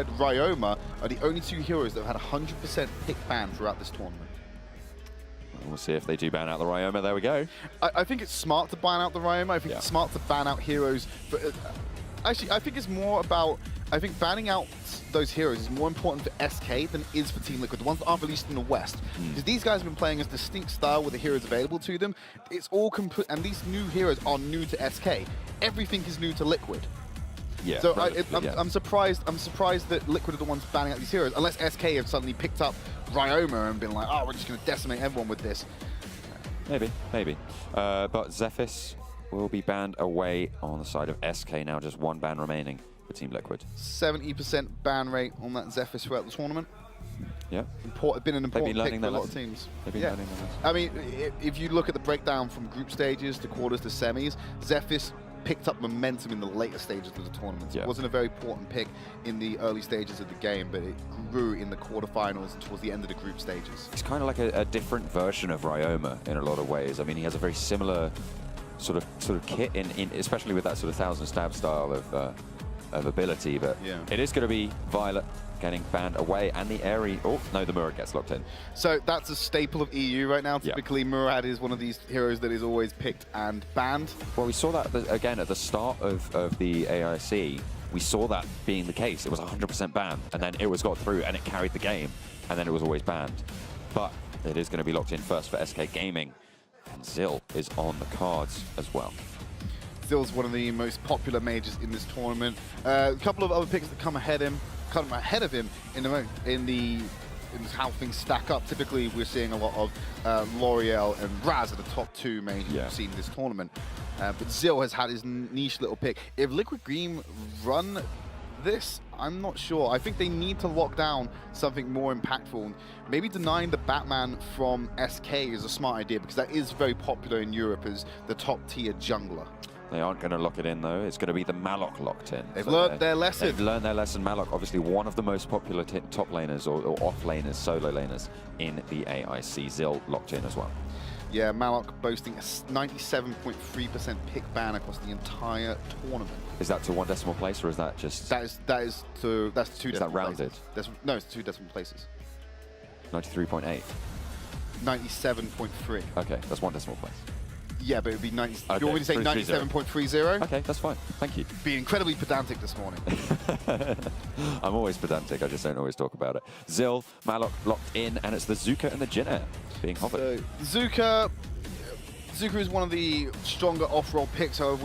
Ryoma are the only two heroes that have had 100% pick ban throughout this tournament. We'll see if they do ban out the Ryoma. There we go. I think it's smart to ban out the Ryoma. I think it's smart to ban out heroes. But actually, I think it's more about, I think banning out those heroes is more important for SK than it is for Team Liquid, the ones that aren't released in the West. Because these guys have been playing a distinct style with the heroes available to them. It's all complete, and these new heroes are new to SK. Everything is new to Liquid. Yeah. So I'm surprised that Liquid are the ones banning out these heroes, unless SK have suddenly picked up Ryoma and been like, oh, we're just going to decimate everyone with this. Maybe. But Zephys will be banned away on the side of SK now. Just one ban remaining for Team Liquid. 70% ban rate on that Zephys throughout the tournament. Yeah. Been an important pick for a lot of teams. They've been learning their lesson. I mean, if you look at the breakdown from group stages to quarters to semis, Zephys picked up momentum in the later stages of the tournament. It wasn't a very important pick in the early stages of the game, but it grew in the quarterfinals and towards the end of the group stages. It's kind of like a different version of Ryoma in a lot of ways. I mean, he has a very similar sort of kit in especially with that sort of 1000 stab style of ability, but it is going to be Violet getting banned away, and the Airy. Oh no, the Murad gets locked in. So that's a staple of EU right now. Typically, Murad is one of these heroes that is always picked and banned. Well, we saw that again at the start of the AIC. We saw that being the case. It was 100% banned, and then it was got through, and it carried the game, and then it was always banned. But it is going to be locked in first for SK Gaming, and Zill is on the cards as well. Zill's one of the most popular majors in this tournament. A couple of other picks that come ahead of him in how things stack up. Typically, we're seeing a lot of L'Oreal and Raz are the top two majors we've seen in this tournament. But Zill has had his niche little pick. If Liquid Green run this, I'm not sure. I think they need to lock down something more impactful. Maybe denying the Batman from SK is a smart idea, because that is very popular in Europe as the top tier jungler. They aren't going to lock it in, though. It's going to be the Malok locked in. They've learned their lesson. They've learned their lesson. Malok, obviously one of the most popular top laners or off laners, solo laners in the AIC. Zill locked in as well. Yeah, Malok boasting a 97.3% pick ban across the entire tournament. Is that to one decimal place, or is that just? That's two decimal places. Is that rounded? No, it's 2 decimal places. 93.8. 97.3. Okay, that's 1 decimal place. Yeah, but it would be 90. Okay. You want me to say 97.30? Okay, that's fine. Thank you. Being incredibly pedantic this morning. I'm always pedantic. I just don't always talk about it. Zill, Malok locked in, and it's the Zuka and the Jinner being hovered. Zuka is one of the stronger off-roll picks. However,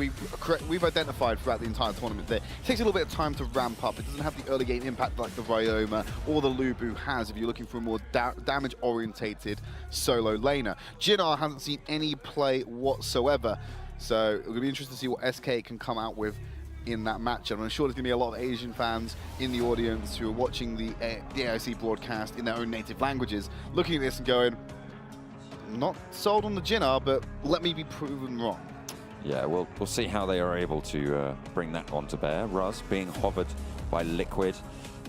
we've identified throughout the entire tournament that it takes a little bit of time to ramp up. It doesn't have the early game impact like the Ryoma or the Lubu has if you're looking for a more damage-orientated solo laner. Jinnar hasn't seen any play whatsoever, so it'll be interesting to see what SK can come out with in that matchup. I'm sure there's going to be a lot of Asian fans in the audience who are watching the AIC broadcast in their own native languages, looking at this and going, not sold on the Jinnar, but let me be proven wrong. Yeah, we'll see how they are able to bring that on to bear. Raz being hovered by Liquid.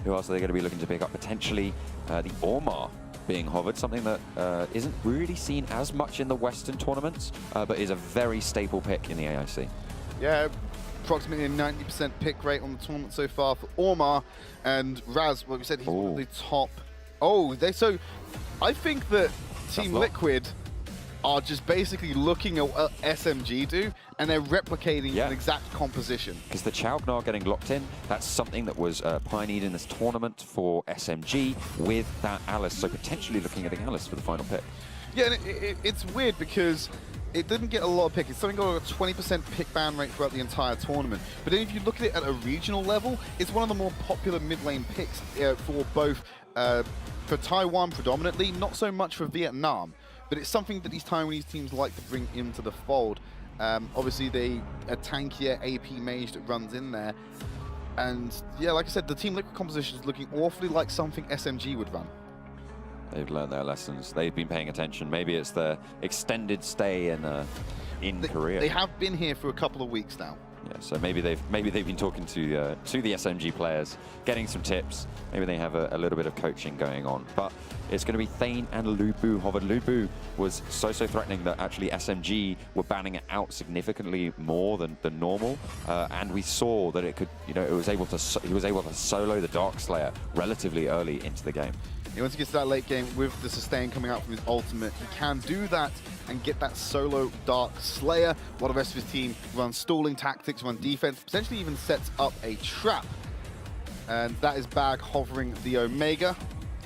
Who else are they going to be looking to pick up? Potentially the Ormar being hovered, something that isn't really seen as much in the Western tournaments, but is a very staple pick in the AIC. Yeah, approximately a 90% pick rate on the tournament so far for Ormar, and Raz, well, we said he's one of the top. So I think that Team Liquid are just basically looking at what SMG do, and they're replicating an exact composition. Because the Chaugnar getting locked in, that's something that was pioneered in this tournament for SMG with that Alice, so potentially looking at the Alice for the final pick. Yeah, and it's weird because it didn't get a lot of pick. It's something got a 20% pick ban rate throughout the entire tournament. But then if you look at it at a regional level, it's one of the more popular mid lane picks for both for Taiwan predominantly, not so much for Vietnam, but it's something that these Taiwanese teams like to bring into the fold. Obviously, a tankier AP mage that runs in there. And yeah, like I said, the Team Liquid composition is looking awfully like something SMG would run. They've learned their lessons. They've been paying attention. Maybe it's the extended stay in Korea. They have been here for a couple of weeks now. Yeah, so maybe they've been talking to the SMG players, getting some tips. Maybe they have a little bit of coaching going on. But it's going to be Thane and Lubu hovered. Lubu was so threatening that actually SMG were banning it out significantly more than normal, and we saw that it could, he was able to solo the Darkslayer relatively early into the game. Once he gets to that late game with the sustain coming out from his ultimate, he can do that and get that solo Dark Slayer while the rest of his team run stalling tactics, run defense, potentially even sets up a trap. And that is Bag hovering the Omega.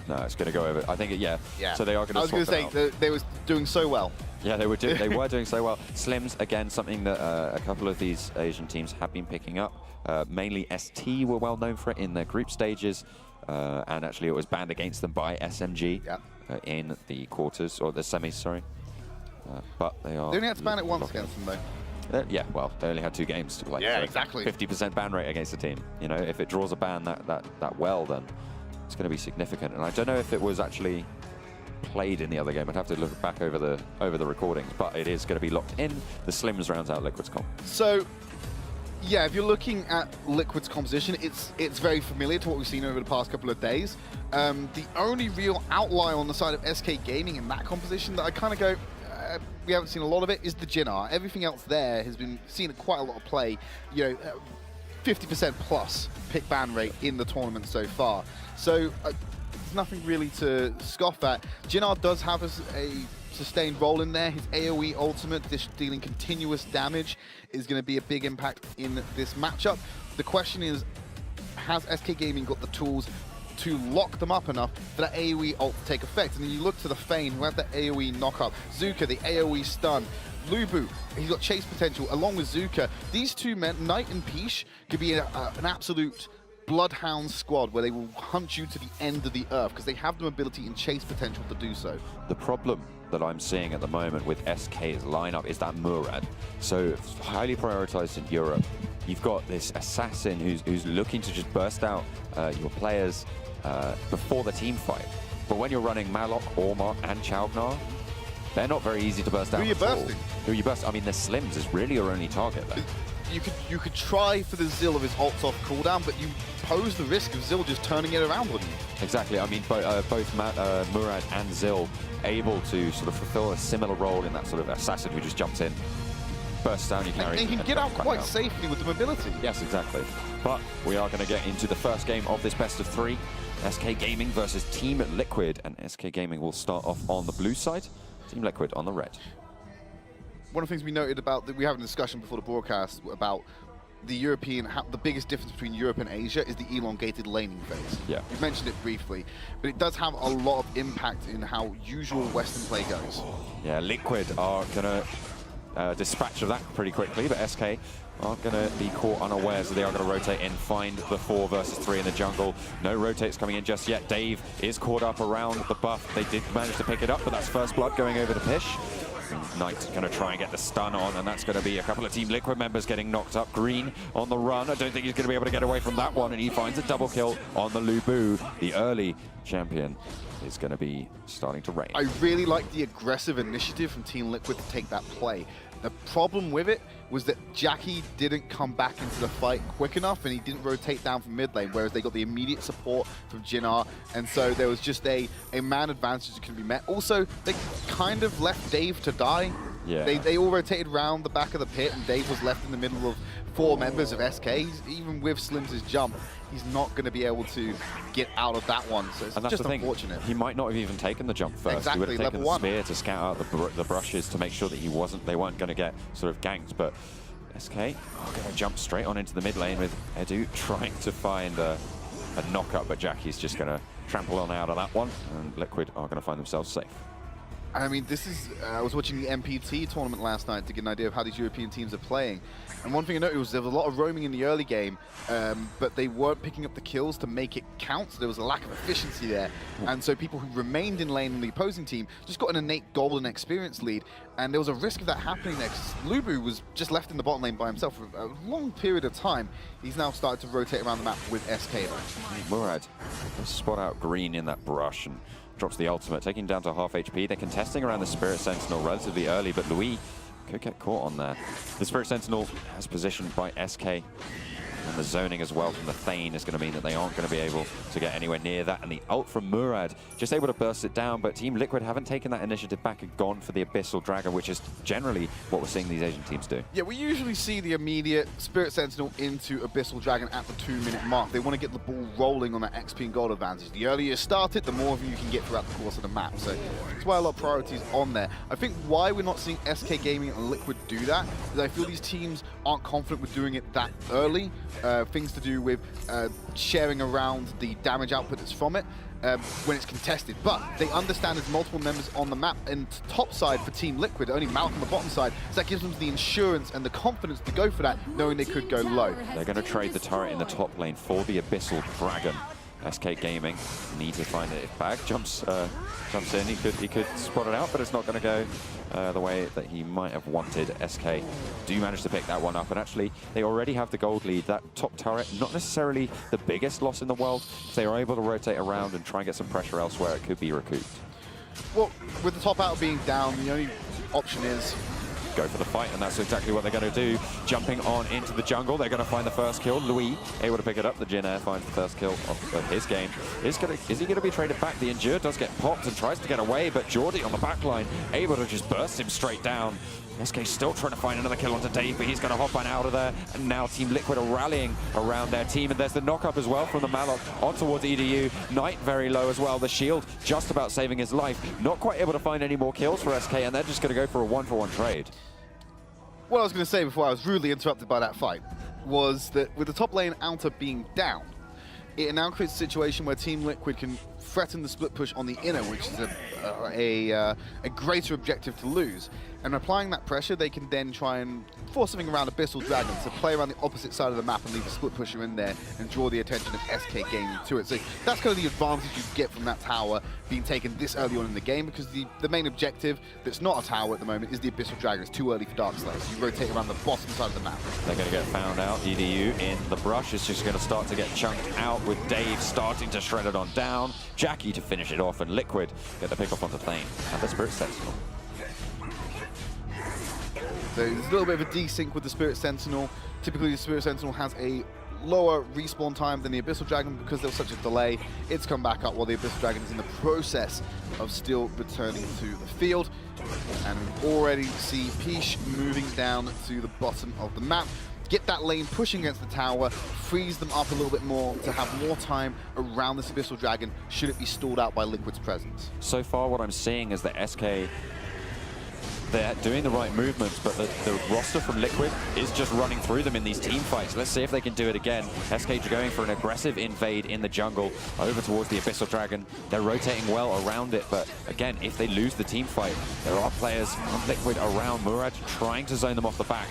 No, it's going to go over. I think, yeah. So they are going to. I was going to say they were doing so well. Yeah, they were doing so well. Slims, again, something that a couple of these Asian teams have been picking up. Mainly ST were well known for it in their group stages. And actually it was banned against them by SMG in the quarters, or the semis, sorry. But they are... They only had to ban it once against them, though. Yeah, well, they only had 2 games to play. Yeah, so exactly. 50% ban rate against the team. If it draws a ban that well, then it's going to be significant. And I don't know if it was actually played in the other game. I'd have to look back over the recordings, but it is going to be locked in. The Slims rounds out Liquid's comp. So, yeah, if you're looking at Liquid's composition, it's very familiar to what we've seen over the past couple of days. The only real outlier on the side of SK Gaming in that composition that I kind of go, we haven't seen a lot of it, is the Jinnar. Everything else there has been seen quite a lot of play. 50% plus pick ban rate in the tournament so far. So there's nothing really to scoff at. Jinnar does have a sustained role in there. His AoE ultimate, dealing continuous damage, is going to be a big impact in this matchup. The question is, has SK Gaming got the tools to lock them up enough for that AoE ult to take effect? And then you look to the Thane, who had the AoE knock-up. Zuka, the AoE stun. Lubu, he's got chase potential, along with Zuka. These two men, Knight and Pish, could be an absolute bloodhound squad where they will hunt you to the end of the earth because they have the ability and chase potential to do so. The problem that I'm seeing at the moment with SK's lineup is that Murad. So highly prioritized in Europe. You've got this assassin who's looking to just burst out your players before the team fight. But when you're running Malok, Ormar, and Chaugnar, they're not very easy to burst out. Who are you bursting? Who are you bursting? I mean, the Slims is really your only target there. You could try for the Zill of his ults off cooldown, but you pose the risk of Zill just turning it around on you. Exactly. I mean, both Murad and Zill able to sort of fulfill a similar role in that sort of assassin who just jumps in, bursts down, you carry. And he can get out quite safely with the mobility. Yes, exactly. But we are going to get into the first game of this best of 3. SK Gaming versus Team Liquid, and SK Gaming will start off on the blue side, Team Liquid on the red. One of the things we noted about, that we had a discussion before the broadcast about the European, the biggest difference between Europe and Asia is the elongated laning phase. Yeah. We've mentioned it briefly, but it does have a lot of impact in how usual Western play goes. Yeah, Liquid are going to dispatch of that pretty quickly, but SK are going to be caught unawares, so they are going to rotate in, find the 4 versus 3 in the jungle. No rotates coming in just yet. Dave is caught up around the buff. They did manage to pick it up, but that's first blood going over to Pish. Knight's going to try and get the stun on, and that's going to be a couple of Team Liquid members getting knocked up. Green on the run. I don't think he's going to be able to get away from that one, and he finds a double kill on the Lubu. The early champion is going to be starting to reign. I really like the aggressive initiative from Team Liquid to take that play. The problem with it was that Jackie didn't come back into the fight quick enough, and he didn't rotate down from mid lane, whereas they got the immediate support from Jinnar, and so there was just a man advantage that could be met. Also, they kind of left Dave to die. Yeah. They all rotated around the back of the pit, and Dave was left in the middle of 4 members of SK. Even with Slims' jump, he's not going to be able to get out of that one, so it's just unfortunate. He might not have even taken the jump first. Exactly, he would have taken level the spear to scout out the brushes to make sure that they weren't going to get sort of ganked, but SK are going to jump straight on into the mid lane with Edu trying to find a knock-up, but Jackie's just going to trample on out of that one, and Liquid are going to find themselves safe. I mean, this is, I was watching the MPT tournament last night to get an idea of how these European teams are playing. And one thing I noticed was there was a lot of roaming in the early game, but they weren't picking up the kills to make it count, so there was a lack of efficiency there. And so people who remained in lane in the opposing team just got an innate golden experience lead, and there was a risk of that happening there, because Lubu was just left in the bottom lane by himself for a long period of time. He's now started to rotate around the map with SK though. Murad, let's spot out Green in that brush, and drops the ultimate, taking down to half HP. They're contesting around the Spirit Sentinel relatively early, but Louis could get caught on there. The Spirit Sentinel has positioned by SK. And the zoning as well from the Thane is going to mean that they aren't going to be able to get anywhere near that. And the ult from Murad, just able to burst it down, but Team Liquid haven't taken that initiative back and gone for the Abyssal Dragon, which is generally what we're seeing these Asian teams do. Yeah, we usually see the immediate Spirit Sentinel into Abyssal Dragon at the 2-minute mark. They want to get the ball rolling on that XP and gold advantage. The earlier you start it, the more of you can get throughout the course of the map. So that's why a lot of priorities on there. I think why we're not seeing SK Gaming and Liquid do that is I feel these teams aren't confident with doing it that early. Things to do with sharing around the damage output that's from it when it's contested. But they understand there's multiple members on the map, and top side for Team Liquid, only Malcolm on the bottom side, so that gives them the insurance and the confidence to go for that, knowing they could go low. They're going to trade the turret in the top lane for the Abyssal Dragon. SK Gaming need to find it. If Bag jumps in, he could spot it out, but it's not going to go the way that he might have wanted. SK do manage to pick that one up, and actually they already have the gold lead. That top turret, not necessarily the biggest loss in the world. If they are able to rotate around and try and get some pressure elsewhere, it could be recouped. Well, with the top out being down, the only option is go for the fight, and that's exactly what they're going to do. Jumping on into the jungle, they're going to find the first kill. Louis able to pick it up. The Jin Air finds the first kill of his game. Is he going to be traded back? The Endure does get popped and tries to get away, but Geordie on the back line able to just burst him straight down. SK still trying to find another kill onto Dave, but he's going to hop on out of there. And now Team Liquid are rallying around their team. And there's the knock-up as well from the Malok on towards EDU. Knight very low as well. The shield just about saving his life. Not quite able to find any more kills for SK, and they're just going to go for a 1-for-1 trade. What I was going to say before I was rudely interrupted by that fight was that with the top lane outer being down, it now creates a situation where Team Liquid can threaten the split push on the inner, which is a greater objective to lose. And applying that pressure, they can then try and force something around Abyssal Dragon to play around the opposite side of the map and leave a split pusher in there and draw the attention of SK Gaming to it. So that's kind of the advantage you get from that tower being taken this early on in the game, because the main objective that's not a tower at the moment is the Abyssal Dragon. It's too early for Darkslayer, so you rotate around the bottom side of the map. They're going to get found out. EDU in the brush is just going to start to get chunked out, with Dave starting to shred it on down. Jackie to finish it off, and Liquid get the pick off onto Thane and the Spirit Sentinel. So there's a little bit of a desync with the Spirit Sentinel. Typically the Spirit Sentinel has a lower respawn time than the Abyssal Dragon because there was such a delay. It's come back up while the Abyssal Dragon is in the process of still returning to the field. And we already see Peach moving down to the bottom of the map. Get that lane pushing against the tower, frees them up a little bit more to have more time around this Abyssal Dragon should it be stalled out by Liquid's presence. So far what I'm seeing is that SK, they're doing the right movements, but the roster from Liquid is just running through them in these team fights. Let's see if they can do it again. SK going for an aggressive invade in the jungle over towards the Abyssal Dragon. They're rotating well around it, but again, if they lose the team fight, there are players from Liquid around Murad trying to zone them off the back.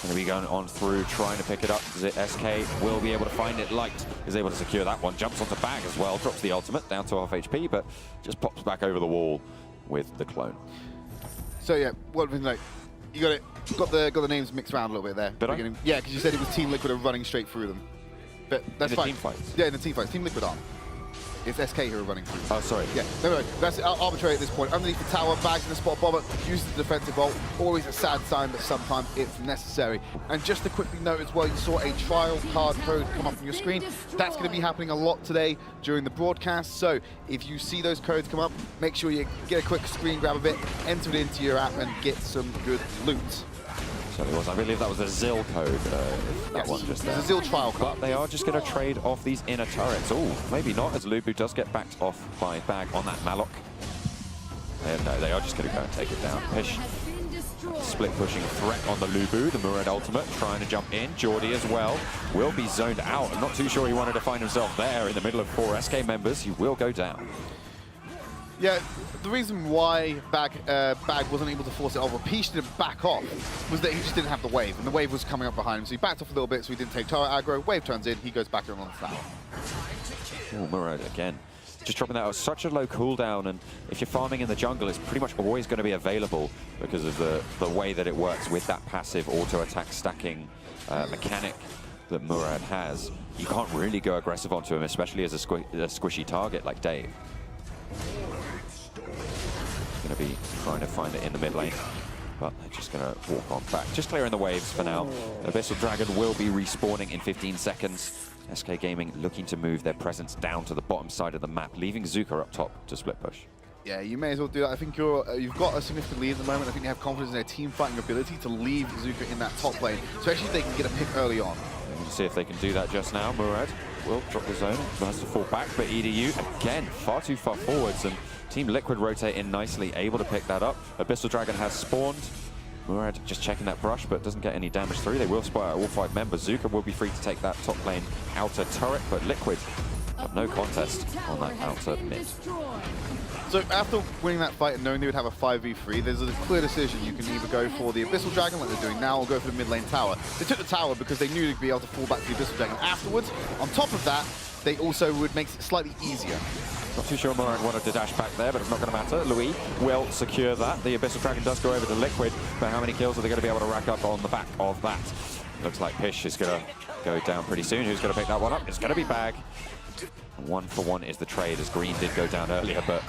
Going to be going on through, trying to pick it up. SK will be able to find it. Light is able to secure that one. Jumps onto Bag as well. Drops the ultimate down to half HP, but just pops back over the wall with the clone. So yeah, what like you got the names mixed around a little bit there. But yeah, because you said it was Team Liquid are running straight through them. But that's in the fine. team fights. Yeah, in the team fights. Team Liquid aren't. It's SK who are running through. Oh, sorry. Yeah, no, that's arbitrary at this point. Underneath the tower, Bags in the spot, Bomber uses the defensive ult. Always a sad sign, but sometimes it's necessary. And just to quickly note as well, you saw a trial card code come up on your screen. That's going to be happening a lot today during the broadcast. So if you see those codes come up, make sure you get a quick screen grab of it, enter it into your app, and get some good loot. So it was. I believe that was a ZIL code, that one just there. It's a ZIL trial card. But they are just going to trade off these inner turrets. Oh, maybe not, as Lubu does get backed off by Bag on that Malok. No, they are just going to go and take it down. Pish, split pushing threat on the Lubu, the Murad ultimate, trying to jump in. Geordie as well will be zoned out. I'm not too sure he wanted to find himself there in the middle of 4 SK members. He will go down. Yeah, the reason why Bag wasn't able to force it over, Peach didn't back off, was that he just didn't have the wave, and the wave was coming up behind him, so he backed off a little bit so he didn't take turret aggro. Wave turns in, he goes back in on the tower. Oh, Murad again. Just dropping that out such a low cooldown, and if you're farming in the jungle, it's pretty much always going to be available because of the way that it works with that passive auto-attack stacking mechanic that Murad has. You can't really go aggressive onto him, especially as a squishy target like Dave. Going to be trying to find it in the mid lane. but they're just going to walk on back. Just clearing the waves for now. Abyssal Dragon will be respawning in 15 seconds. SK Gaming looking to move their presence down to the bottom side of the map, leaving Zuka up top to split push. Yeah, you may as well do that. I think you've got a significant lead at the moment. I think they have confidence in their team fighting ability to leave Zuka in that top lane, especially if they can get a pick early on. We'll see if they can do that just now. Murad will drop the zone, has to fall back, but EDU, again, far too far forwards, and Team Liquid rotate in nicely, able to pick that up. Abyssal Dragon has spawned. Murad just checking that brush, but doesn't get any damage through. They will spy out all 5 members. Zuka will be free to take that top lane outer turret, but Liquid have no contest on that outer mid. So after winning that fight and knowing they would have a 5v3, there's a clear decision. You can either go for the Abyssal Dragon like they're doing now, or go for the mid lane tower. They took the tower because they knew they'd be able to fall back to the Abyssal Dragon afterwards. On top of that, they also would make it slightly easier. Not too sure Murad wanted to dash back there, but it's not going to matter. Louis will secure that. The Abyssal Dragon does go over to Liquid, but how many kills are they going to be able to rack up on the back of that? Looks like Pish is going to go down pretty soon. Who's going to pick that one up? It's going to be Bag. 1-for-1 is the trade, as Green did go down earlier, but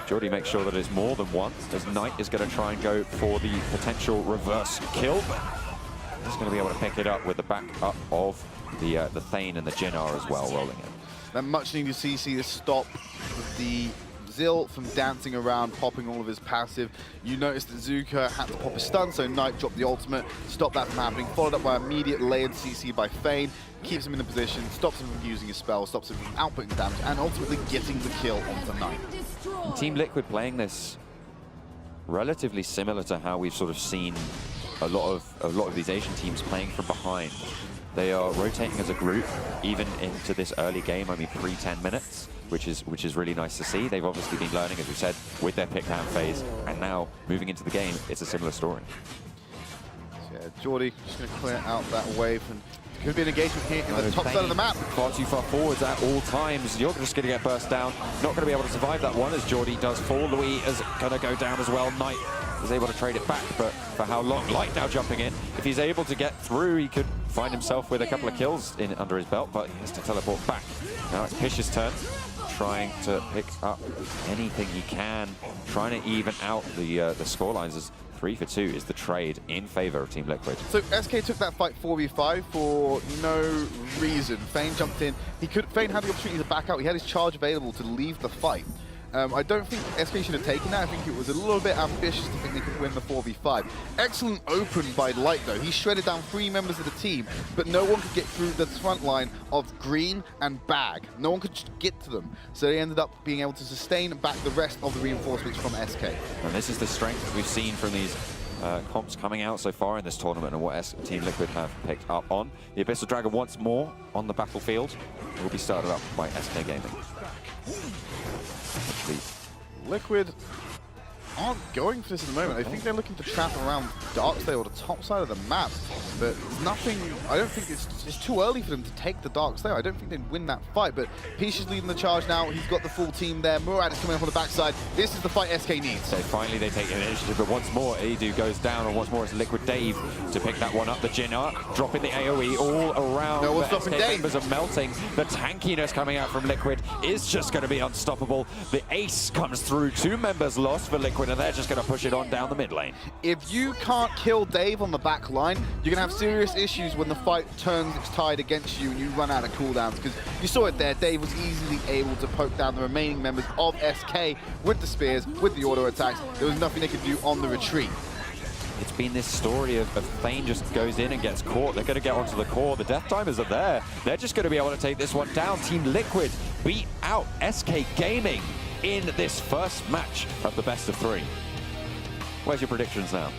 Jordy makes sure that it's more than one, as Knight is going to try and go for the potential reverse kill. He's going to be able to pick it up with the back up of the Thane and the Jinnar as well, rolling in. That much needed CC to stop the Zill from dancing around, popping all of his passive. You notice that Zuka had to pop a stun, so Knight dropped the ultimate, stopped that from happening, followed up by immediate layered CC by Thane, keeps him in the position, stops him from using his spell, stops him from outputting damage, and ultimately getting the kill onto Knight. Team Liquid playing this relatively similar to how we've sort of seen a lot of these Asian teams playing from behind. They are rotating as a group, even into this early game, I mean pre-10 minutes, which is really nice to see. They've obviously been learning, as we said, with their pick hand phase, and now moving into the game, it's a similar story. So yeah, Jordy just going to clear out that wave, and could be an engagement here in the top side of the map. Far too far forwards at all times. You're just going to get burst down. Not going to be able to survive that one as Jordy does fall. Louis is going to go down as well. Knight is able to trade it back, but for how long? Light now jumping in. If he's able to get through, he could find himself with a couple of kills under his belt, but he has to teleport back. Now it's Pish's turn, trying to pick up anything he can, trying to even out the scorelines as 3-for-2 is the trade in favor of Team Liquid. So SK took that fight 4v5 for no reason. Thane jumped in. Thane had the opportunity to back out. He had his charge available to leave the fight. I don't think SK should have taken that. I think it was a little bit ambitious to think they could win the 4v5. Excellent open by Light, though. He shredded down 3 members of the team, but no one could get through the front line of Green and Bag. No one could just get to them. So they ended up being able to sustain back the rest of the reinforcements from SK. And this is the strength that we've seen from these comps coming out so far in this tournament, and what Team Liquid have picked up on. The Abyssal Dragon once more on the battlefield will be started up by SK Gaming. Liquid aren't going for this at the moment. I think they're looking to trap around Darkslayer or the top side of the map, but nothing. I don't think it's too early for them to take the Darkslayer. I don't think they'd win that fight, but Peach is leading the charge now. He's got the full team there. Murad is coming up on the backside. This is the fight SK needs. So finally they take initiative, but once more Edu goes down, and once more it's Liquid Dave to pick that one up. The Jinnar dropping the AoE all around. No one's the stopping SK Dave. members are melting. The tankiness coming out from Liquid is just going to be unstoppable. The ace comes through. 2 members lost for Liquid, and they're just going to push it on down the mid lane. If you can't kill Dave on the back line, you're going to have serious issues when the fight turns its tide against you and you run out of cooldowns, because you saw it there. Dave was easily able to poke down the remaining members of SK with the spears, with the auto attacks. There was nothing they could do on the retreat. It's been this story of Thane just goes in and gets caught. They're going to get onto the core. The Death Timers are there. They're just going to be able to take this one down. Team Liquid beat out SK Gaming in this first match of the best of 3. Where's your predictions now?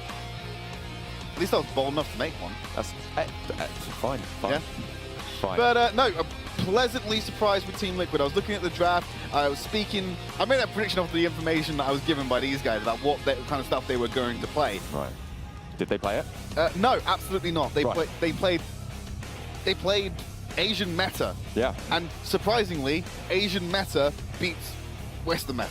At least I was bold enough to make one. That's fine. Yeah. Fine. But no, I'm pleasantly surprised with Team Liquid. I was looking at the draft. I was speaking. I made that prediction off the information that I was given by these guys about what kind of stuff they were going to play. Right. Did they play it? No, absolutely not. They Right. They played Asian meta. Yeah. And surprisingly, Asian meta beats Western meta.